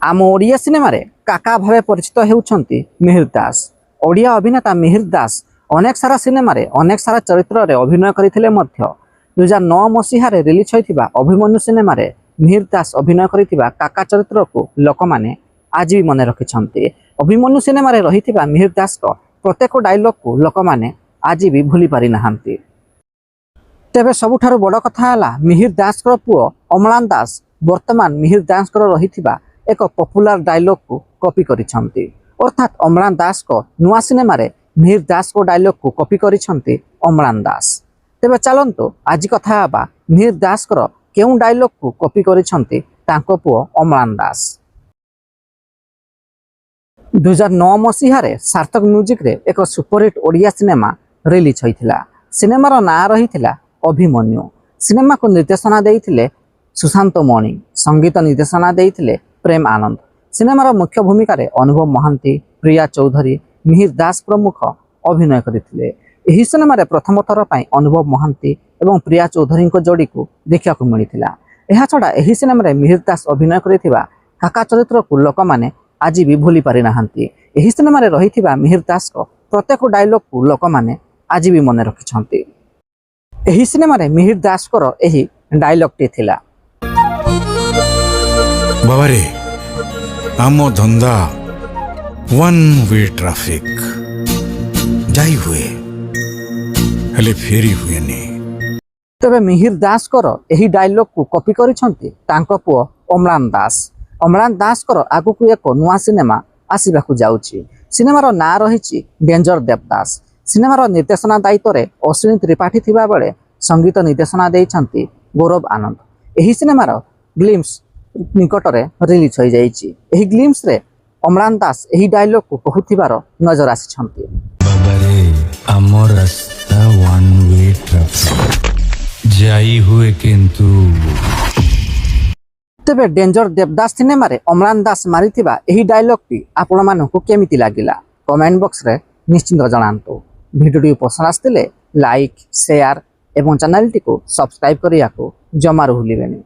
आम ओडिया सिनेमा रे काका भावे परिचित होउछंती मिहिर दास। ओडिया अभिनेता मिहिर दास अनेक सारा सिनेमा रे अनेक सारा चरित्र रे अभिनय करथिले मध्य 2009 मसीहा रे रिलीज होइथिबा अभिमन्यु सिनेमा रे मिहिर दास अभिनय करथिबा काका चरित्र को लोक माने आज भी मन रखिछंती। अभिमन्यु सिनेमा रे रहिथिबा मिहिर दास को प्रत्येक डायलॉग को लोक माने आज भी भूली पारि नाहंती। तेबे सबुठारु बड़ कथा हला मिहिर दास को पुओ अमलान दास वर्तमान मिहिर दास को रहिथिबा एक पॉपुलर डायलॉग को कॉपी करिछंती। अर्थात अमलान दास को नुआ सिनेमा रे मिहिर दास को डायलॉग को कॉपी करिछंती अमलान दास। तेबे चलंतु आज कथा हबा मिहिर दास को केउ डायलॉग को कॉपी करिछंती तांको पुओ अमलान दास। 2009 मसीहा रे सार्थक म्यूजिक रे एक सुपरहिट ओडिया सिनेमा रिलीज होइथिला। सिनेमार ना रहिथिला अभिमन्यु। सिनेमा को निर्देशना देइथिले सुशांत मणि, संगीत निर्देशना देइथिले प्रेम आनंद। सिनेमार मुख्य भूमिका रे अनुभव महांती, प्रिया चौधरी, मिहिर दास प्रमुख अभिनय करथिले। एही सिनेमा रे प्रथम थर पई अनुभव महांती एवं प्रिया चौधरी को जोड़ी को देखा को मिलिथिला। एहा छडा एही सिनेमा रे मिहिर दास अभिनय करथिबा काका चरित्र को लोक माने आज भी भूली पारि नाहंती। एही सिनेमा रे रहिथिबा मिहिर दास को प्रत्येक डायलॉग को लोक माने आज भी मन रखिछंती। एही सिनेमा रे मिहिर दास को एही डायलॉग टी थिला। बाबा रे आमो धंदा वन वे ट्रैफिक जाई हुए हेले फेरी हुए ने। तबे मिहिर दास को एही डायलॉग को कॉपी करिछंती तांको पुओ अमलान दास। अमलान दास को आगु को एक नुआ सिनेमा आसीबाकू जाउची। सिनेमार ना रहिछि डेंजर देवदास। सिनेमार निर्देशना दायित्व रे अश्विनी त्रिपाठी थिबा बेले संगीत निर्देशना देइछंती गौरव आनंद। एही सिनेमार ग्लिम्स निकट रे रिलीज होई जाइछि। एही ग्लिम्स रे अमलान दास एही डायलॉग को कहूथिबार नजर आसिछंती। बाबा रे आमर रास्ता वन वे ट्रैफिक जाई हुए किंतु। तेबे डेंजर देवदास सिनेमा रे अमलान दास मारिथिबा एही डायलॉग टी आपण मानकु केमिति लागिला कमेंट बॉक्स रे निश्चिंत जणांतु। भिडियो पसंद आस्तिले लाइक शेयर एवं चैनल टी को सब्सक्राइब करिया को जमारू भूलिबेनी।